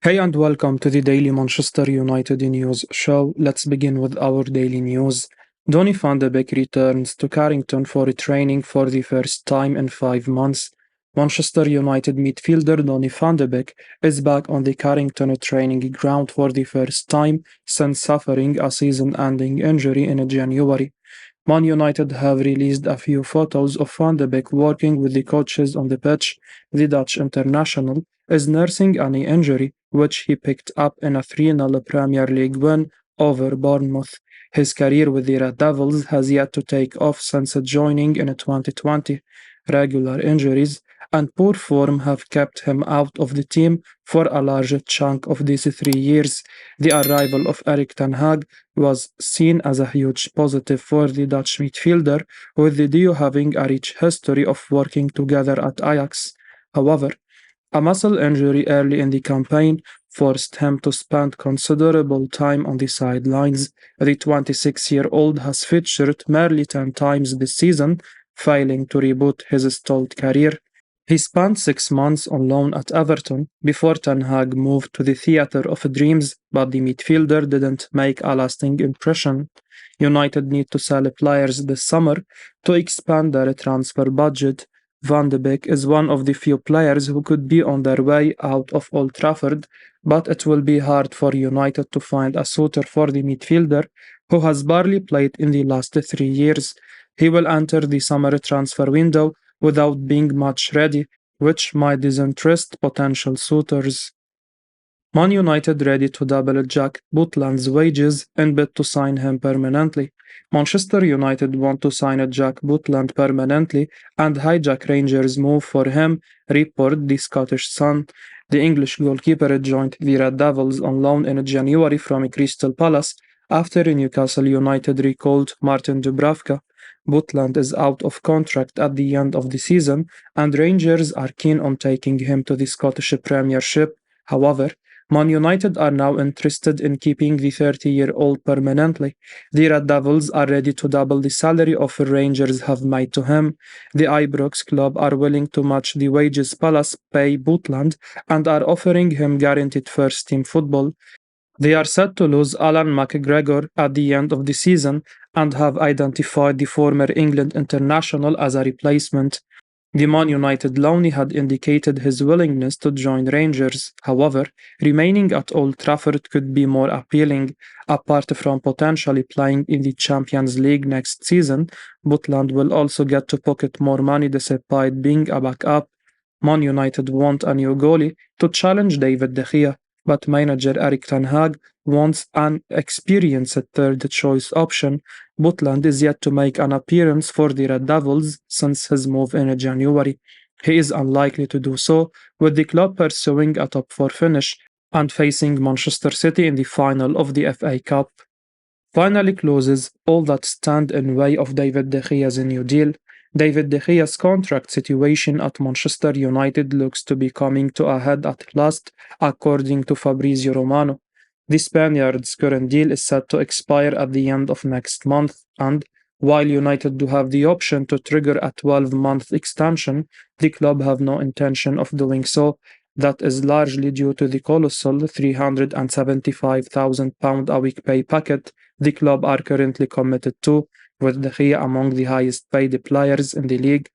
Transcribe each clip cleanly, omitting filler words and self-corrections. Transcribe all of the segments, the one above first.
Hey and welcome to the Daily Manchester United News show. Let's begin with our daily news. Donnie Van de Beek returns to Carrington for training for the first time in 5 months. Manchester United midfielder Donnie Van de Beek is back on the Carrington training ground for the first time since suffering a season-ending injury in January. Man United have released a few photos of Van de Beek working with the coaches on the pitch. The Dutch international is nursing a knee injury, which he picked up in a 3-0 Premier League win over Bournemouth. His career with the Red Devils has yet to take off since joining in 2020. Regular injuries and poor form have kept him out of the team for a large chunk of these 3 years. The arrival of Eric Tanhaag was seen as a huge positive for the Dutch midfielder, with the duo having a rich history of working together at Ajax. However, a muscle injury early in the campaign forced him to spend considerable time on the sidelines. The 26-year-old has featured merely 10 times this season, failing to reboot his stalled career. He spent 6 months on loan at Everton before Ten Hag moved to the Theatre of Dreams, but the midfielder didn't make a lasting impression. United need to sell players this summer to expand their transfer budget. Van de Beek is one of the few players who could be on their way out of Old Trafford, but it will be hard for United to find a suitor for the midfielder, who has barely played in the last 3 years. He will enter the summer transfer window without being much ready, which might disinterest potential suitors. Man United ready to double Jack Bootlands' wages in bid to sign him permanently. Manchester United want to sign Jack Butland permanently and hijack Rangers' move for him, report the Scottish Sun. The English goalkeeper joined the Red Devils on loan in January from Crystal Palace after Newcastle United recalled Martin Dubravka. Butland is out of contract at the end of the season, and Rangers are keen on taking him to the Scottish Premiership. However, Man United are now interested in keeping the 30-year-old permanently. The Red Devils are ready to double the salary offer Rangers have made to him. The Ibrox club are willing to match the wages Palace pay Butland and are offering him guaranteed first-team football. They are set to lose Alan McGregor at the end of the season and have identified the former England international as a replacement. The Man United loanee had indicated his willingness to join Rangers. However, remaining at Old Trafford could be more appealing. Apart from potentially playing in the Champions League next season, Butland will also get to pocket more money despite being a backup. Man United want a new goalie to challenge David de Gea, but manager Eric Tanhaag wants an experienced third-choice option. Butland is yet to make an appearance for the Red Devils since his move in January. He is unlikely to do so, with the club pursuing a top-4 finish and facing Manchester City in the final of the FA Cup. Finally closes all that stand in way of David de Gea's new deal. David de Gea's contract situation at Manchester United looks to be coming to a head at last, according to Fabrizio Romano. The Spaniard's current deal is set to expire at the end of next month, and while United do have the option to trigger a 12-month extension, the club have no intention of doing so. That is largely due to the colossal £375,000 a week pay packet the club are currently committed to, with De Gea among the highest paid players in the league.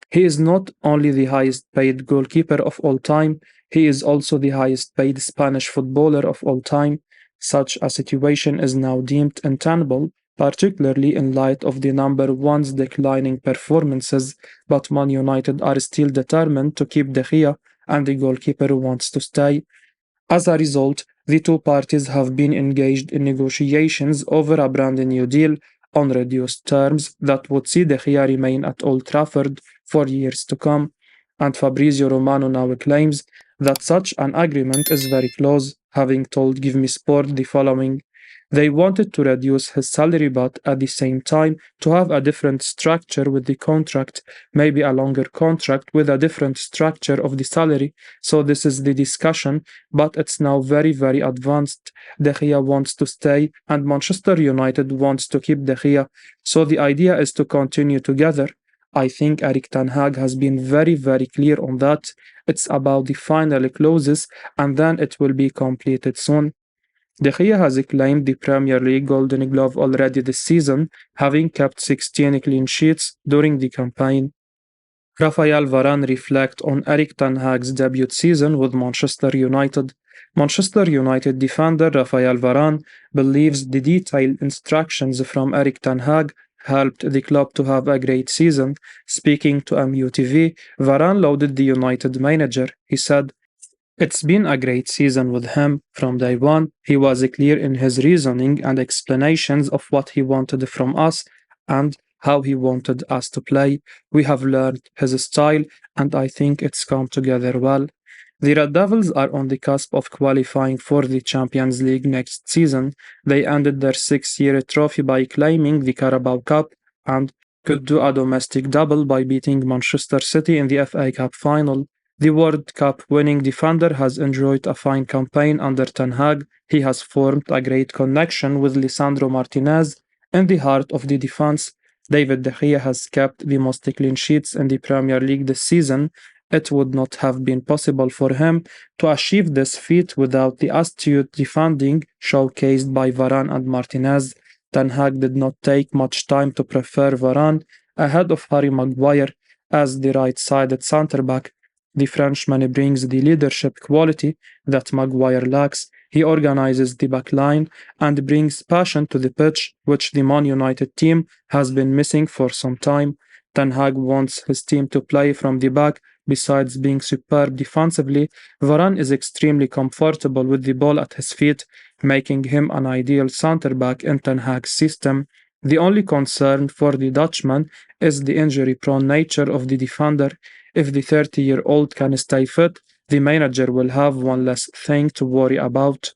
He is not only the highest paid goalkeeper of all time, he is also the highest paid Spanish footballer of all time. Such a situation is now deemed untenable, particularly in light of the number one's declining performances, but Man United are still determined to keep De Gea, and the goalkeeper wants to stay. As a result, the two parties have been engaged in negotiations over a brand new deal on reduced terms that would see De Gea remain at Old Trafford for years to come, and Fabrizio Romano now claims that such an agreement is very close, having told Give Me Sport the following: "They wanted to reduce his salary but at the same time to have a different structure with the contract, maybe a longer contract with a different structure of the salary, so this is the discussion, but it's now very, very advanced. De Gea wants to stay and Manchester United wants to keep De Gea, so the idea is to continue together. I think Eric Tanhaag has been very, very clear on that. It's about the final clauses and then it will be completed soon. De Gea has claimed the Premier League Golden Glove already this season, having kept 16 clean sheets during the campaign. Rafael Varan reflect on Eric Tanhaag's debut season with Manchester United. Manchester United defender Rafael Varan believes the detailed instructions from Eric Tanhaag helped the club to have a great season. Speaking to MUTV, Varan lauded the United manager. He said, "It's been a great season with him. From day one, he was clear in his reasoning and explanations of what he wanted from us and how he wanted us to play. We have learned his style, and I think it's come together well." The Red Devils are on the cusp of qualifying for the Champions League next season. They ended their six-year trophy by claiming the Carabao Cup and could do a domestic double by beating Manchester City in the FA Cup final. The World Cup winning defender has enjoyed a fine campaign under Ten Hag. He has formed a great connection with Lisandro Martinez in the heart of the defense. David de Gea has kept the most clean sheets in the Premier League this season. It would not have been possible for him to achieve this feat without the astute defending showcased by Varan and Martinez. Ten Hag did not take much time to prefer Varan ahead of Harry Maguire as the right-sided centre-back. The Frenchman brings the leadership quality that Maguire lacks. He organizes the back line and brings passion to the pitch, which the Man United team has been missing for some time. Ten Hag wants his team to play from the back. Besides being superb defensively, Varane is extremely comfortable with the ball at his feet, making him an ideal centre-back in Ten Hag's system. The only concern for the Dutchman is the injury-prone nature of the defender. If the 30-year-old can stay fit, the manager will have one less thing to worry about.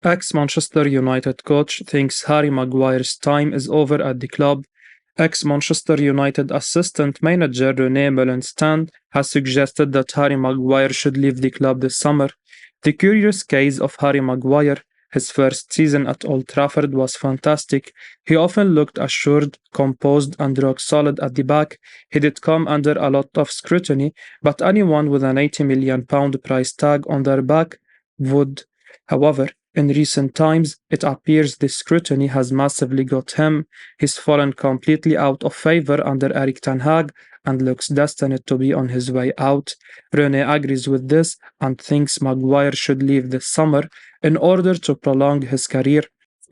Ex-Manchester United coach thinks Harry Maguire's time is over at the club. Ex-Manchester United assistant manager René Meulensteen has suggested that Harry Maguire should leave the club this summer. The curious case of Harry Maguire. His first season at Old Trafford was fantastic. He often looked assured, composed, and rock solid at the back. He did come under a lot of scrutiny, but anyone with an £80 million price tag on their back would. However, in recent times, it appears the scrutiny has massively got him. He's fallen completely out of favor under Eric Tanhaag and looks destined to be on his way out. René agrees with this and thinks Maguire should leave this summer in order to prolong his career.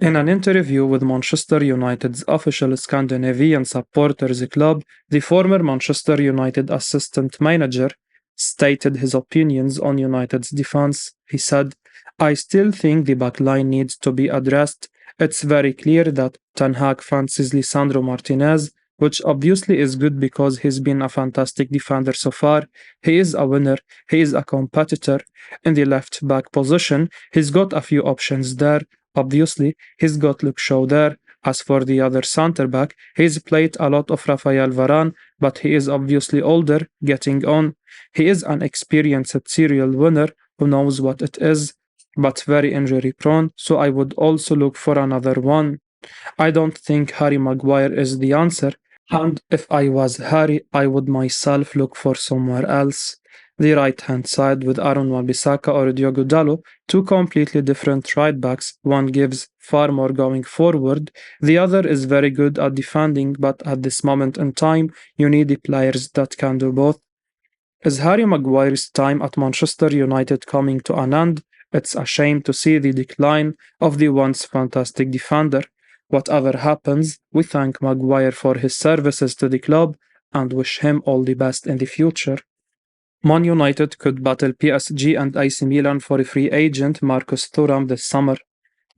In an interview with Manchester United's official Scandinavian supporters club, the former Manchester United assistant manager stated his opinions on United's defense. He said, "I still think the backline needs to be addressed. It's very clear that Ten Hag fancies Lisandro Martinez, which obviously is good because he's been a fantastic defender so far. He is a winner, he is a competitor. In the left-back position, he's got a few options there. Obviously, he's got Luke Shaw there. As for the other centre-back, he's played a lot of Rafael Varan, but he is obviously older, getting on. He is an experienced serial winner who knows what it is, but very injury-prone, so I would also look for another one. I don't think Harry Maguire is the answer, and if I was Harry, I would myself look for somewhere else." The right-hand side with Aaron Wan-Bissaka or Diogo Dalot, two completely different right-backs. One gives far more going forward, the other is very good at defending, but at this moment in time, you need the players that can do both. Is Harry Maguire's time at Manchester United coming to an end? It's a shame to see the decline of the once fantastic defender. Whatever happens, we thank Maguire for his services to the club and wish him all the best in the future. Man United could battle PSG and AC Milan for a free agent Marcus Thuram this summer.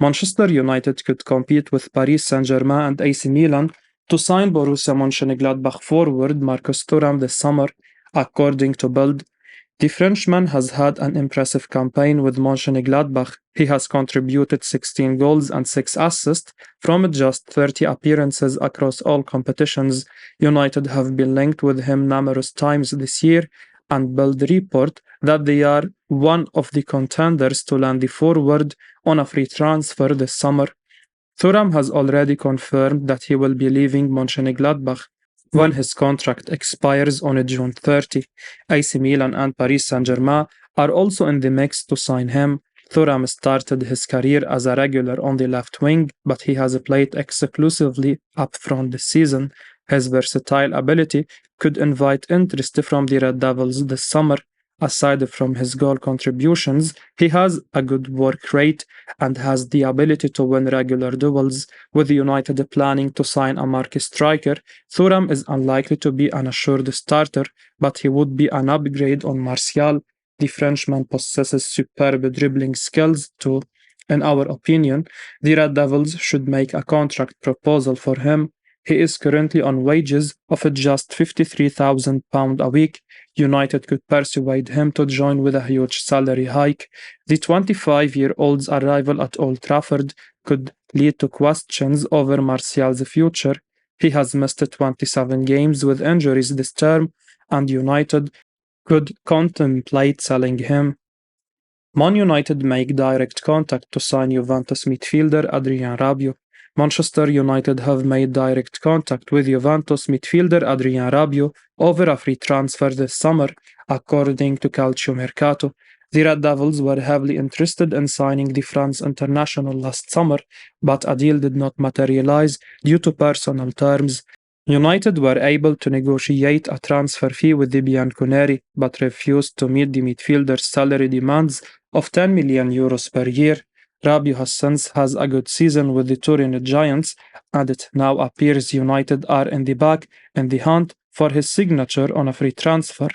Manchester United could compete with Paris Saint-Germain and AC Milan to sign Borussia Mönchengladbach forward Marcus Thuram this summer, according to Bild. The Frenchman has had an impressive campaign with Mönchengladbach. He has contributed 16 goals and 6 assists from just 30 appearances across all competitions. United have been linked with him numerous times this year, and Bild report that they are one of the contenders to land the forward on a free transfer this summer. Thuram has already confirmed that he will be leaving Mönchengladbach. when his contract expires on June 30. AC Milan and Paris Saint-Germain are also in the mix to sign him. Thuram started his career as a regular on the left wing, but he has played exclusively up front this season. His versatile ability could invite interest from the Red Devils this summer. Aside from his goal contributions, he has a good work rate and has the ability to win regular duels. With United planning to sign a marquee striker, Thuram is unlikely to be an assured starter, but he would be an upgrade on Martial. The Frenchman possesses superb dribbling skills too. In our opinion, the Red Devils should make a contract proposal for him. He is currently on wages of just £53,000 a week. United could persuade him to join with a huge salary hike. The 25-year-old's arrival at Old Trafford could lead to questions over Martial's future. He has missed 27 games with injuries this term, and United could contemplate selling him. Man United make direct contact to sign Juventus midfielder Adrien Rabiot. Manchester United have made direct contact with Juventus midfielder Adrien Rabiot over a free transfer this summer, according to Calciomercato. The Red Devils were heavily interested in signing the France international last summer, but a deal did not materialize due to personal terms. United were able to negotiate a transfer fee with the Bianconeri, but refused to meet the midfielder's salary demands of €10 million per year. Rabiot since has a good season with the Turin Giants, and it now appears United are in the hunt for his signature on a free transfer.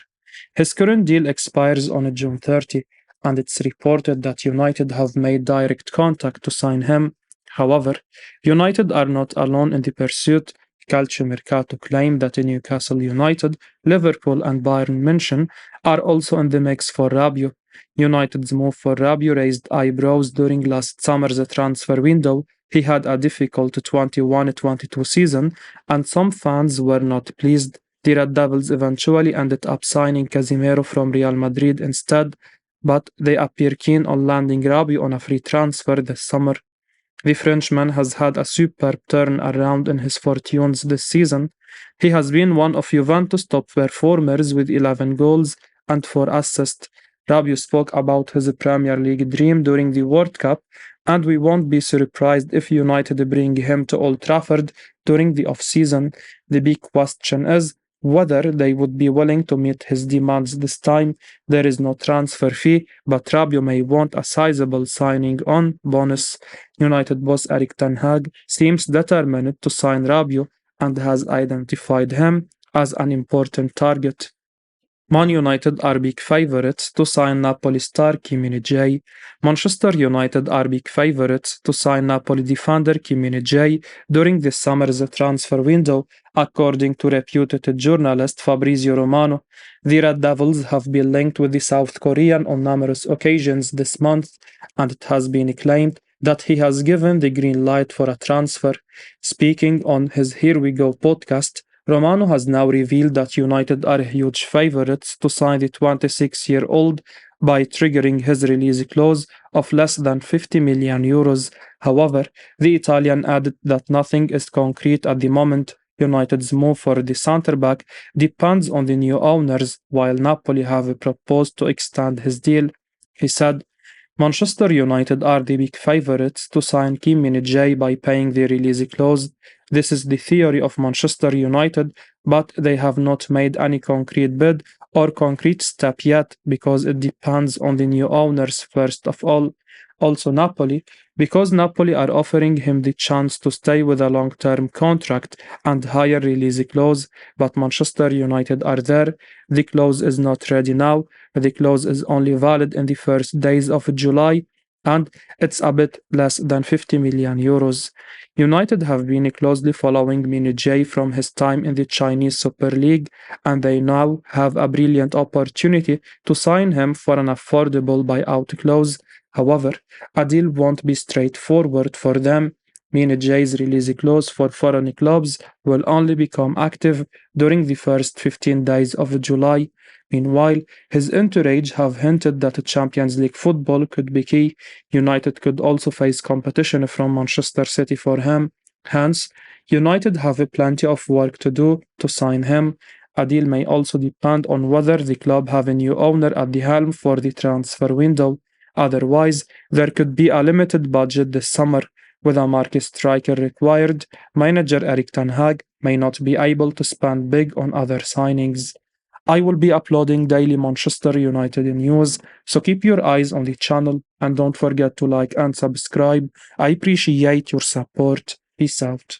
His current deal expires on June 30, and it's reported that United have made direct contact to sign him. However, United are not alone in the pursuit. Calciomercato claim that Newcastle United, Liverpool and Bayern München are also in the mix for Rabiot. United's move for Rabiot raised eyebrows during last summer's transfer window. He had a difficult 21-22 season, and some fans were not pleased. The Red Devils eventually ended up signing Casemiro from Real Madrid instead, but they appear keen on landing Rabiot on a free transfer this summer. The Frenchman has had a superb turnaround in his fortunes this season. He has been one of Juventus' top performers with 11 goals and 4 assists. Rabiot spoke about his Premier League dream during the World Cup, and we won't be surprised if United bring him to Old Trafford during the off-season. The big question is whether they would be willing to meet his demands this time. There is no transfer fee, but Rabiot may want a sizable signing-on bonus. United boss Eric Tanhaag seems determined to sign Rabiot and has identified him as an important target. Man United are big favourites to sign Napoli star Kim Minjae. Manchester United are big favourites to sign Napoli defender Kim Minjae during this summer's transfer window, according to reputed journalist Fabrizio Romano. The Red Devils have been linked with the South Korean on numerous occasions this month, and it has been claimed that he has given the green light for a transfer. Speaking on his Here We Go podcast, Romano has now revealed that United are huge favourites to sign the 26-year-old by triggering his release clause of less than €50 million. However, the Italian added that nothing is concrete at the moment. United's move for the centre-back depends on the new owners, while Napoli have proposed to extend his deal. He said, Manchester United are the big favourites to sign Kim Minjae by paying the release clause. This is the theory of Manchester United, but they have not made any concrete bid or concrete step yet because it depends on the new owners first of all. Also Napoli, because Napoli are offering him the chance to stay with a long-term contract and higher release clause, but Manchester United are there. The clause is not ready now. The clause is only valid in the first days of July, and it's a bit less than €50 million. United have been closely following Minjae from his time in the Chinese Super League, and they now have a brilliant opportunity to sign him for an affordable buyout clause. However, a deal won't be straightforward for them. Minjae's release clause for foreign clubs will only become active during the first 15 days of July. Meanwhile, his entourage have hinted that Champions League football could be key. United could also face competition from Manchester City for him. Hence, United have plenty of work to do to sign him. A deal may also depend on whether the club have a new owner at the helm for the transfer window. Otherwise, there could be a limited budget this summer. With a marquee striker required, manager Eric Tanhaag may not be able to spend big on other signings. I will be uploading daily Manchester United news, so keep your eyes on the channel and don't forget to like and subscribe. I appreciate your support. Peace out.